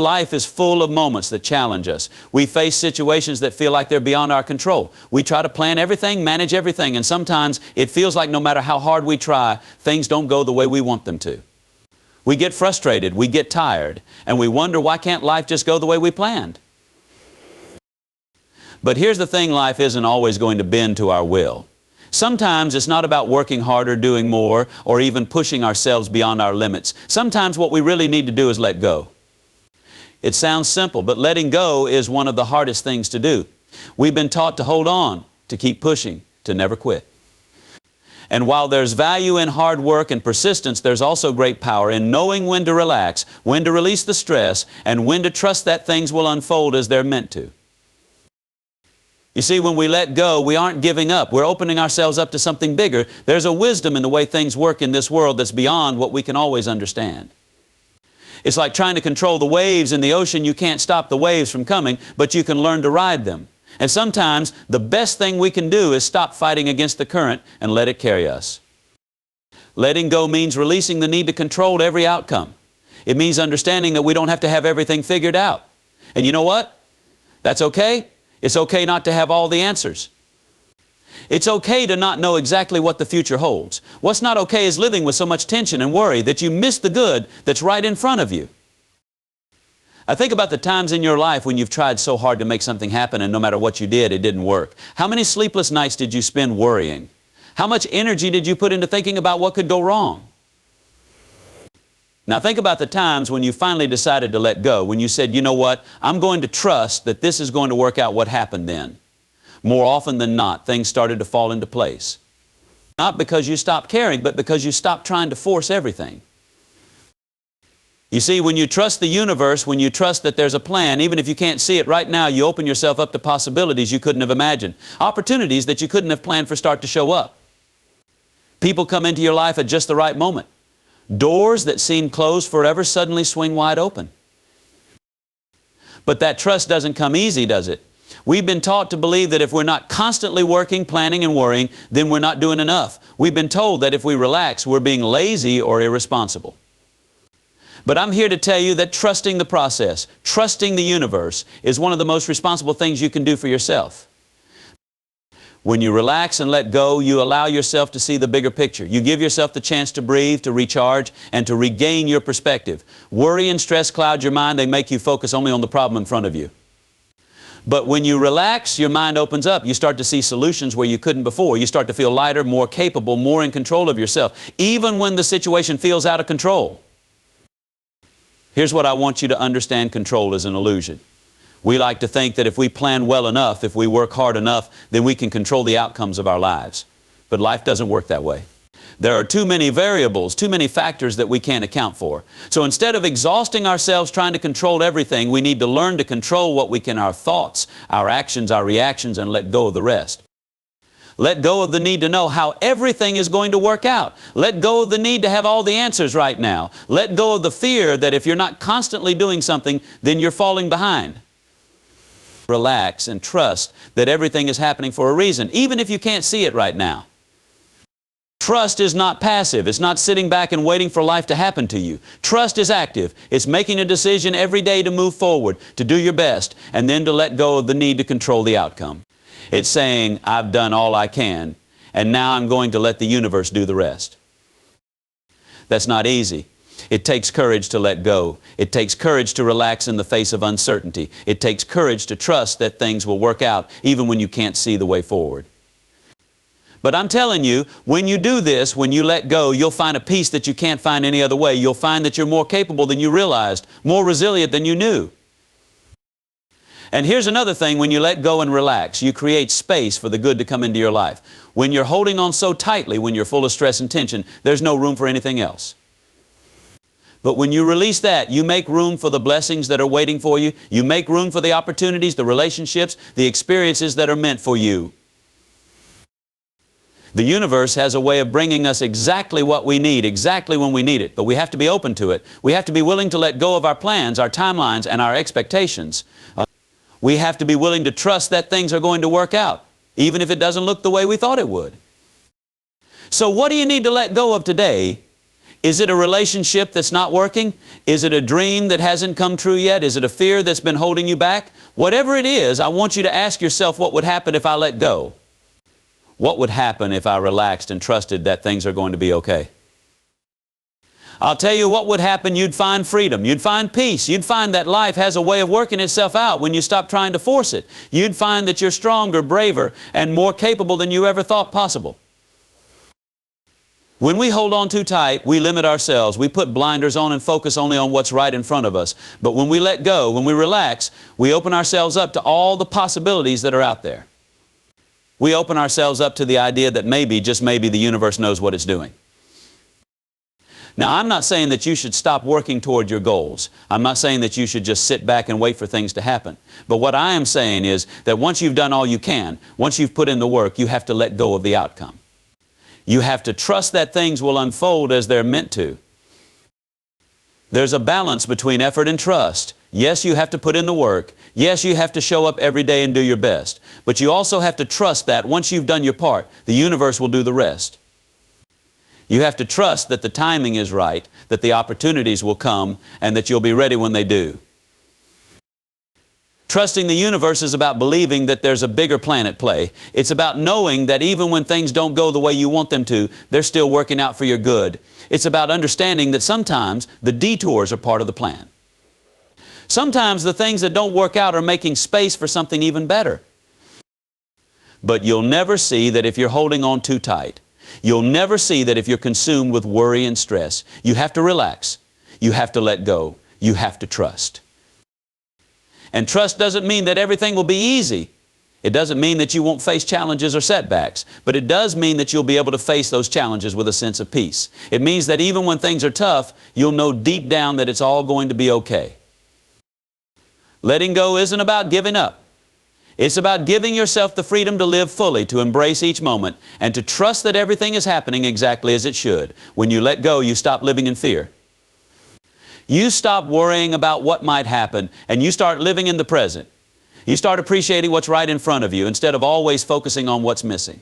Life is full of moments that challenge us. We face situations that feel like they're beyond our control. We try to plan everything, manage everything, and sometimes it feels like no matter how hard we try, things don't go the way we want them to. We get frustrated, we get tired, and we wonder, why can't life just go the way we planned? But here's the thing, life isn't always going to bend to our will. Sometimes it's not about working harder, doing more, or even pushing ourselves beyond our limits. Sometimes what we really need to do is let go. It sounds simple, but letting go is one of the hardest things to do. We've been taught to hold on, to keep pushing, to never quit. And while there's value in hard work and persistence, there's also great power in knowing when to relax, when to release the stress, and when to trust that things will unfold as they're meant to. You see, when we let go, we aren't giving up. We're opening ourselves up to something bigger. There's a wisdom in the way things work in this world that's beyond what we can always understand. It's like trying to control the waves in the ocean. You can't stop the waves from coming, but you can learn to ride them. And sometimes the best thing we can do is stop fighting against the current and let it carry us. Letting go means releasing the need to control every outcome. It means understanding that we don't have to have everything figured out. And you know what? That's okay. It's okay not to have all the answers. It's okay to not know exactly what the future holds. What's not okay is living with so much tension and worry that you miss the good that's right in front of you. I think about the times in your life when you've tried so hard to make something happen and no matter what you did, it didn't work. How many sleepless nights did you spend worrying? How much energy did you put into thinking about what could go wrong? Now think about the times when you finally decided to let go, when you said, you know what, I'm going to trust that this is going to work out. What happened then? More often than not, things started to fall into place. Not because you stopped caring, but because you stopped trying to force everything. You see, when you trust the universe, when you trust that there's a plan, even if you can't see it right now, you open yourself up to possibilities you couldn't have imagined. Opportunities that you couldn't have planned for start to show up. People come into your life at just the right moment. Doors that seemed closed forever suddenly swing wide open. But that trust doesn't come easy, does it? We've been taught to believe that if we're not constantly working, planning, and worrying, then we're not doing enough. We've been told that if we relax, we're being lazy or irresponsible. But I'm here to tell you that trusting the process, trusting the universe, is one of the most responsible things you can do for yourself. When you relax and let go, you allow yourself to see the bigger picture. You give yourself the chance to breathe, to recharge, and to regain your perspective. Worry and stress cloud your mind. They make you focus only on the problem in front of you. But when you relax, your mind opens up. You start to see solutions where you couldn't before. You start to feel lighter, more capable, more in control of yourself, even when the situation feels out of control. Here's what I want you to understand: control is an illusion. We like to think that if we plan well enough, if we work hard enough, then we can control the outcomes of our lives. But life doesn't work that way. There are too many variables, too many factors that we can't account for. So instead of exhausting ourselves trying to control everything, we need to learn to control what we can, our thoughts, our actions, our reactions, and let go of the rest. Let go of the need to know how everything is going to work out. Let go of the need to have all the answers right now. Let go of the fear that if you're not constantly doing something, then you're falling behind. Relax and trust that everything is happening for a reason, even if you can't see it right now. Trust is not passive. It's not sitting back and waiting for life to happen to you. Trust is active. It's making a decision every day to move forward, to do your best, and then to let go of the need to control the outcome. It's saying, I've done all I can, and now I'm going to let the universe do the rest. That's not easy. It takes courage to let go. It takes courage to relax in the face of uncertainty. It takes courage to trust that things will work out even when you can't see the way forward. But I'm telling you, when you do this, when you let go, you'll find a peace that you can't find any other way. You'll find that you're more capable than you realized, more resilient than you knew. And here's another thing: when you let go and relax, you create space for the good to come into your life. When you're holding on so tightly, when you're full of stress and tension, there's no room for anything else. But when you release that, you make room for the blessings that are waiting for you. You make room for the opportunities, the relationships, the experiences that are meant for you. The universe has a way of bringing us exactly what we need, exactly when we need it. But we have to be open to it. We have to be willing to let go of our plans, our timelines, and our expectations. We have to be willing to trust that things are going to work out, even if it doesn't look the way we thought it would. So what do you need to let go of today? Is it a relationship that's not working? Is it a dream that hasn't come true yet? Is it a fear that's been holding you back? Whatever it is, I want you to ask yourself, what would happen if I let go? What would happen if I relaxed and trusted that things are going to be okay? I'll tell you what would happen. You'd find freedom. You'd find peace. You'd find that life has a way of working itself out when you stop trying to force it. You'd find that you're stronger, braver, and more capable than you ever thought possible. When we hold on too tight, we limit ourselves. We put blinders on and focus only on what's right in front of us. But when we let go, when we relax, we open ourselves up to all the possibilities that are out there. We open ourselves up to the idea that maybe, just maybe, the universe knows what it's doing. Now, I'm not saying that you should stop working toward your goals. I'm not saying that you should just sit back and wait for things to happen. But what I am saying is that once you've done all you can, once you've put in the work, you have to let go of the outcome. You have to trust that things will unfold as they're meant to. There's a balance between effort and trust. Yes, you have to put in the work. Yes, you have to show up every day and do your best. But you also have to trust that once you've done your part, the universe will do the rest. You have to trust that the timing is right, that the opportunities will come, and that you'll be ready when they do. Trusting the universe is about believing that there's a bigger plan at play. It's about knowing that even when things don't go the way you want them to, they're still working out for your good. It's about understanding that sometimes the detours are part of the plan. Sometimes the things that don't work out are making space for something even better. But you'll never see that if you're holding on too tight. You'll never see that if you're consumed with worry and stress. You have to relax. You have to let go. You have to trust. And trust doesn't mean that everything will be easy. It doesn't mean that you won't face challenges or setbacks, but it does mean that you'll be able to face those challenges with a sense of peace. It means that even when things are tough, you'll know deep down that it's all going to be okay. Letting go isn't about giving up. It's about giving yourself the freedom to live fully, to embrace each moment, and to trust that everything is happening exactly as it should. When you let go, you stop living in fear. You stop worrying about what might happen, and you start living in the present. You start appreciating what's right in front of you instead of always focusing on what's missing.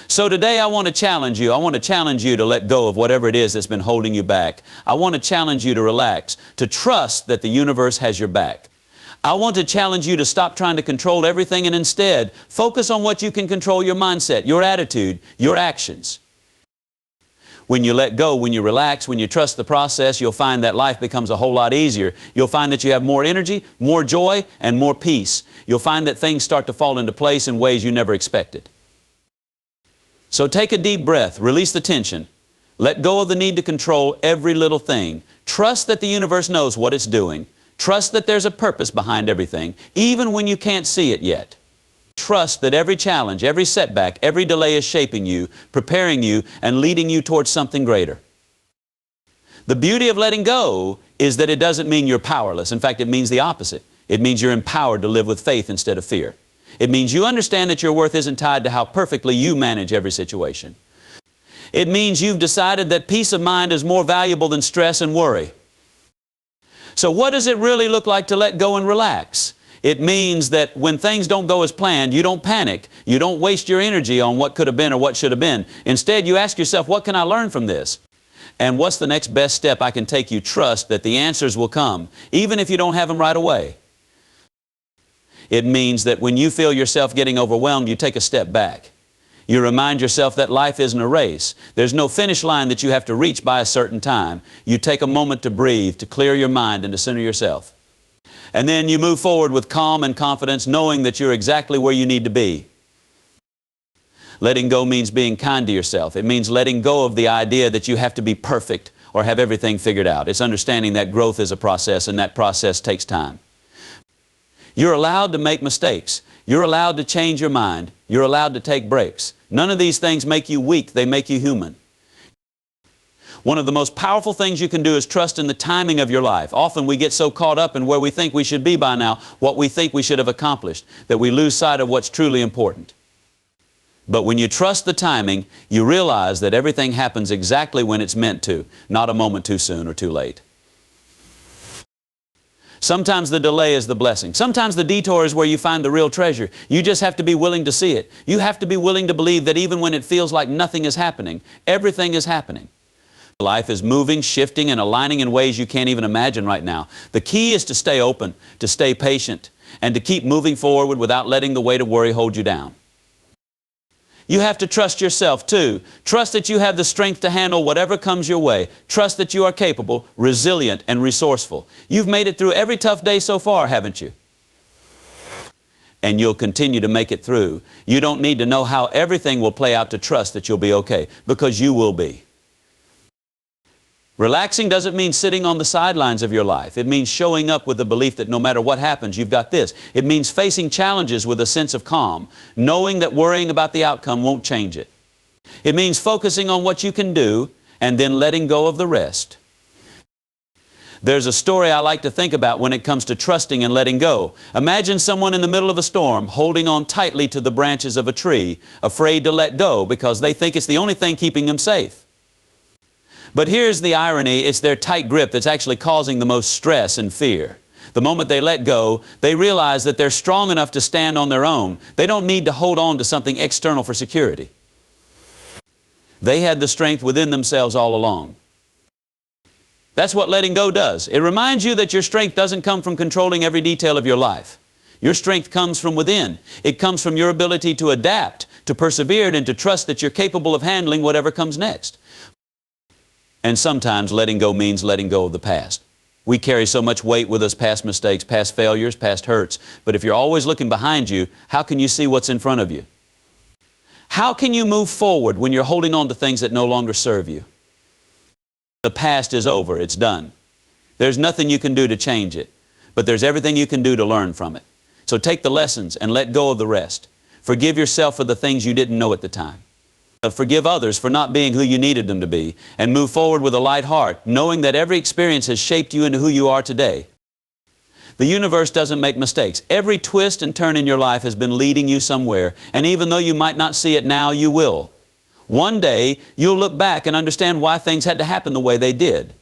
So today I want to challenge you. I want to challenge you to let go of whatever it is that's been holding you back. I want to challenge you to relax, to trust that the universe has your back. I want to challenge you to stop trying to control everything and instead focus on what you can control: your mindset, your attitude, your actions. When you let go, when you relax, when you trust the process, you'll find that life becomes a whole lot easier. You'll find that you have more energy, more joy, and more peace. You'll find that things start to fall into place in ways you never expected. So take a deep breath, release the tension, let go of the need to control every little thing. Trust that the universe knows what it's doing. Trust that there's a purpose behind everything, even when you can't see it yet. Trust that every challenge, every setback, every delay is shaping you, preparing you, and leading you towards something greater. The beauty of letting go is that it doesn't mean you're powerless. In fact, it means the opposite. It means you're empowered to live with faith instead of fear. It means you understand that your worth isn't tied to how perfectly you manage every situation. It means you've decided that peace of mind is more valuable than stress and worry. So what does it really look like to let go and relax? It means that when things don't go as planned, you don't panic. You don't waste your energy on what could have been or what should have been. Instead, you ask yourself, what can I learn from this? And what's the next best step I can take? You trust that the answers will come, even if you don't have them right away. It means that when you feel yourself getting overwhelmed, you take a step back. You remind yourself that life isn't a race. There's no finish line that you have to reach by a certain time. You take a moment to breathe, to clear your mind, and to center yourself. And then you move forward with calm and confidence, knowing that you're exactly where you need to be. Letting go means being kind to yourself. It means letting go of the idea that you have to be perfect or have everything figured out. It's understanding that growth is a process, and that process takes time. You're allowed to make mistakes. You're allowed to change your mind. You're allowed to take breaks. None of these things make you weak. They make you human. One of the most powerful things you can do is trust in the timing of your life. Often we get so caught up in where we think we should be by now, what we think we should have accomplished, that we lose sight of what's truly important. But when you trust the timing, you realize that everything happens exactly when it's meant to, not a moment too soon or too late. Sometimes the delay is the blessing. Sometimes the detour is where you find the real treasure. You just have to be willing to see it. You have to be willing to believe that even when it feels like nothing is happening, everything is happening. Life is moving, shifting, and aligning in ways you can't even imagine right now. The key is to stay open, to stay patient, and to keep moving forward without letting the weight of worry hold you down. You have to trust yourself too. Trust that you have the strength to handle whatever comes your way. Trust that you are capable, resilient, and resourceful. You've made it through every tough day so far, haven't you? And you'll continue to make it through. You don't need to know how everything will play out to trust that you'll be okay, because you will be. Relaxing doesn't mean sitting on the sidelines of your life. It means showing up with the belief that no matter what happens, you've got this. It means facing challenges with a sense of calm, knowing that worrying about the outcome won't change it. It means focusing on what you can do and then letting go of the rest. There's a story I like to think about when it comes to trusting and letting go. Imagine someone in the middle of a storm holding on tightly to the branches of a tree, afraid to let go because they think it's the only thing keeping them safe. But here's the irony, it's their tight grip that's actually causing the most stress and fear. The moment they let go, they realize that they're strong enough to stand on their own. They don't need to hold on to something external for security. They had the strength within themselves all along. That's what letting go does. It reminds you that your strength doesn't come from controlling every detail of your life. Your strength comes from within. It comes from your ability to adapt, to persevere, and to trust that you're capable of handling whatever comes next. And sometimes letting go means letting go of the past. We carry so much weight with us, past mistakes, past failures, past hurts. But if you're always looking behind you, how can you see what's in front of you? How can you move forward when you're holding on to things that no longer serve you? The past is over. It's done. There's nothing you can do to change it, but there's everything you can do to learn from it. So take the lessons and let go of the rest. Forgive yourself for the things you didn't know at the time. Forgive others for not being who you needed them to be, and move forward with a light heart, knowing that every experience has shaped you into who you are today. The universe doesn't make mistakes. Every twist and turn in your life has been leading you somewhere, and even though you might not see it now, you will. One day, you'll look back and understand why things had to happen the way they did.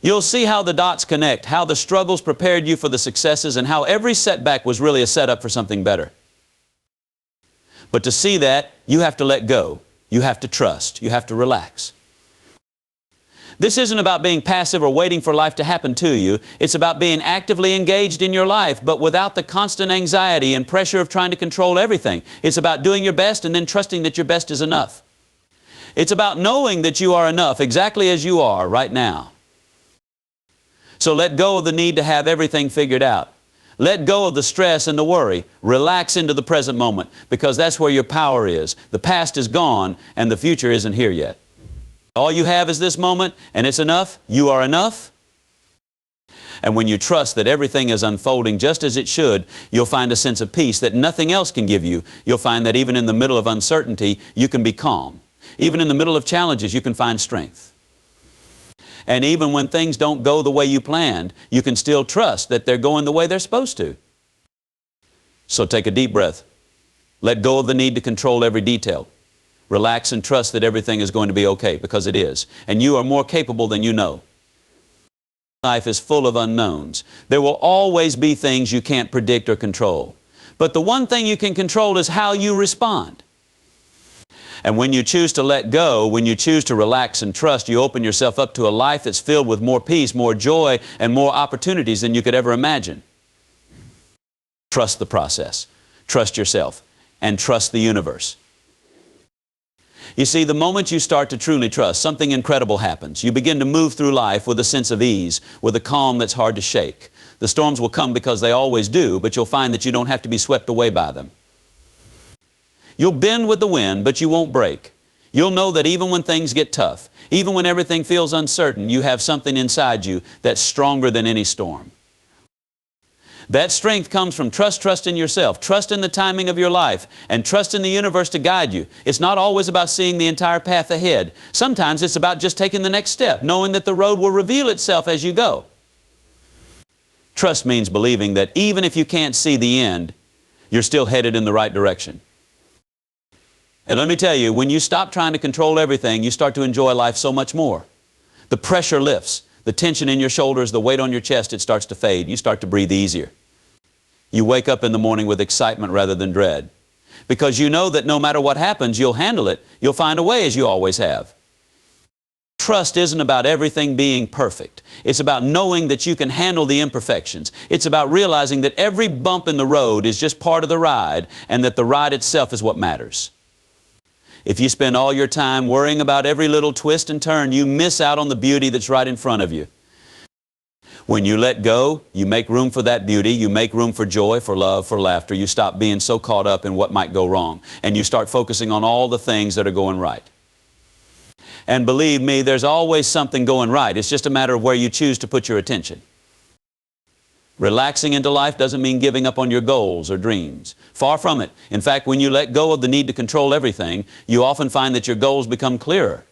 You'll see how the dots connect, how the struggles prepared you for the successes, and how every setback was really a setup for something better. But to see that, you have to let go. You have to trust. You have to relax. This isn't about being passive or waiting for life to happen to you. It's about being actively engaged in your life, but without the constant anxiety and pressure of trying to control everything. It's about doing your best and then trusting that your best is enough. It's about knowing that you are enough exactly as you are right now. So let go of the need to have everything figured out. Let go of the stress and the worry. Relax into the present moment, because that's where your power is. The past is gone and the future isn't here yet. All you have is this moment, and it's enough. You are enough. And when you trust that everything is unfolding just as it should, you'll find a sense of peace that nothing else can give you. You'll find that even in the middle of uncertainty, you can be calm. Even in the middle of challenges, you can find strength. And even when things don't go the way you planned, you can still trust that they're going the way they're supposed to. So take a deep breath. Let go of the need to control every detail. Relax and trust that everything is going to be okay, because it is. And you are more capable than you know. Life is full of unknowns. There will always be things you can't predict or control. But the one thing you can control is how you respond. And when you choose to let go, when you choose to relax and trust, you open yourself up to a life that's filled with more peace, more joy, and more opportunities than you could ever imagine. Trust the process. Trust yourself. And trust the universe. You see, the moment you start to truly trust, something incredible happens. You begin to move through life with a sense of ease, with a calm that's hard to shake. The storms will come because they always do, but you'll find that you don't have to be swept away by them. You'll bend with the wind, but you won't break. You'll know that even when things get tough, even when everything feels uncertain, you have something inside you that's stronger than any storm. That strength comes from trust in yourself, trust in the timing of your life, and trust in the universe to guide you. It's not always about seeing the entire path ahead. Sometimes it's about just taking the next step, knowing that the road will reveal itself as you go. Trust means believing that even if you can't see the end, you're still headed in the right direction. And let me tell you, when you stop trying to control everything, you start to enjoy life so much more. The pressure lifts. the tension in your shoulders, the weight on your chest, it starts to fade. You start to breathe easier. You wake up in the morning with excitement rather than dread. Because you know that no matter what happens, you'll handle it. You'll find a way, as you always have. Trust isn't about everything being perfect. It's about knowing that you can handle the imperfections. It's about realizing that every bump in the road is just part of the ride, and that the ride itself is what matters. If you spend all your time worrying about every little twist and turn, you miss out on the beauty that's right in front of you. When you let go, you make room for that beauty. You make room for joy, for love, for laughter. You stop being so caught up in what might go wrong, and you start focusing on all the things that are going right. And believe me, there's always something going right. It's just a matter of where you choose to put your attention. Relaxing into life doesn't mean giving up on your goals or dreams. Far from it. In fact, when you let go of the need to control everything, you often find that your goals become clearer.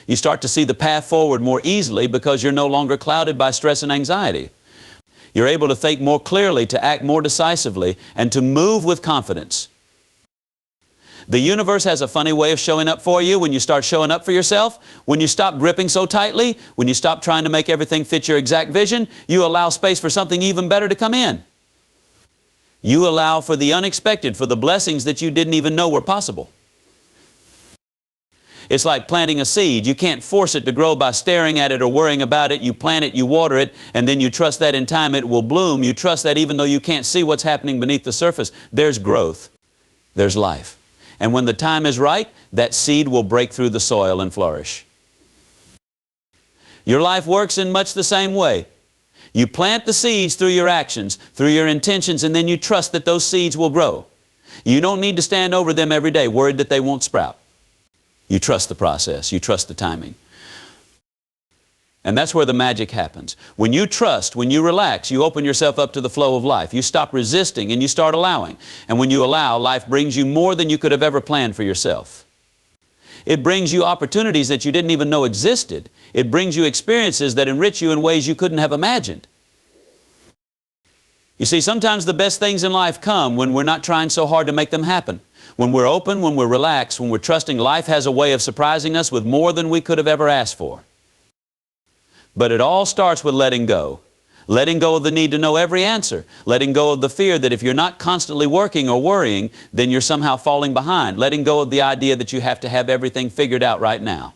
You start to see the path forward more easily because you're no longer clouded by stress and anxiety. You're able to think more clearly, to act more decisively, and to move with confidence. The universe has a funny way of showing up for you when you start showing up for yourself. When you stop gripping so tightly, when you stop trying to make everything fit your exact vision, you allow space for something even better to come in. You allow for the unexpected, for the blessings that you didn't even know were possible. It's like planting a seed. You can't force it to grow by staring at it or worrying about it. You plant it, you water it, and then you trust that in time it will bloom. You trust that even though you can't see what's happening beneath the surface, there's growth, there's life. And when the time is right, that seed will break through the soil and flourish. Your life works in much the same way. You plant the seeds through your actions, through your intentions, and then you trust that those seeds will grow. You don't need to stand over them every day worried that they won't sprout. You trust the process. You trust the timing. And that's where the magic happens. When you trust, when you relax, you open yourself up to the flow of life. You stop resisting and you start allowing. And when you allow, life brings you more than you could have ever planned for yourself. It brings you opportunities that you didn't even know existed. It brings you experiences that enrich you in ways you couldn't have imagined. You see, sometimes the best things in life come when we're not trying so hard to make them happen. When we're open, when we're relaxed, when we're trusting, life has a way of surprising us with more than we could have ever asked for. But it all starts with letting go. Letting go of the need to know every answer. Letting go of the fear that if you're not constantly working or worrying, then you're somehow falling behind. Letting go of the idea that you have to have everything figured out right now.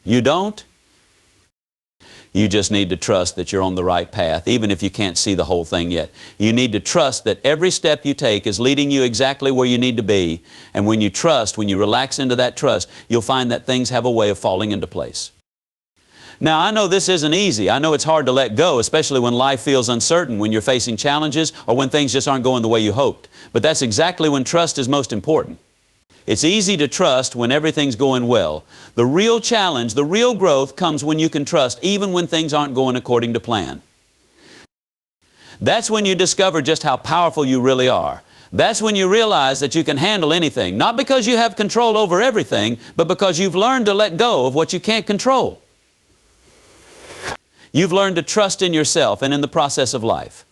You don't. You just need to trust that you're on the right path, even if you can't see the whole thing yet. You need to trust that every step you take is leading you exactly where you need to be. And when you trust, when you relax into that trust, you'll find that things have a way of falling into place. Now, I know this isn't easy. I know it's hard to let go, especially when life feels uncertain, when you're facing challenges, or when things just aren't going the way you hoped. But that's exactly when trust is most important. It's easy to trust when everything's going well. The real challenge, the real growth comes when you can trust even when things aren't going according to plan. That's when you discover just how powerful you really are. That's when you realize that you can handle anything, not because you have control over everything, but because you've learned to let go of what you can't control. You've learned to trust in yourself and in the process of life.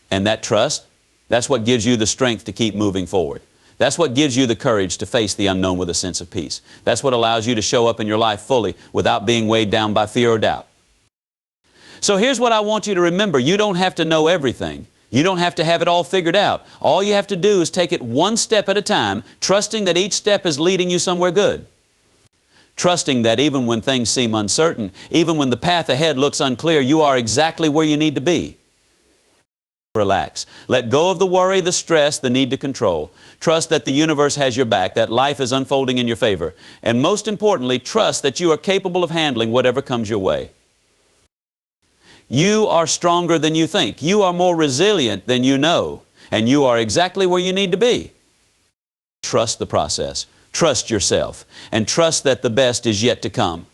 And that trust, that's what gives you the strength to keep moving forward. That's what gives you the courage to face the unknown with a sense of peace. That's what allows you to show up in your life fully without being weighed down by fear or doubt. So here's what I want you to remember. You don't have to know everything. You don't have to have it all figured out. All you have to do is take it one step at a time, trusting that each step is leading you somewhere good. Trusting that even when things seem uncertain, even when the path ahead looks unclear, you are exactly where you need to be. Relax. Let go of the worry, the stress, the need to control. Trust that the universe has your back, that life is unfolding in your favor. And most importantly, trust that you are capable of handling whatever comes your way. You are stronger than you think. You are more resilient than you know. And you are exactly where you need to be. Trust the process. Trust yourself. And trust that the best is yet to come.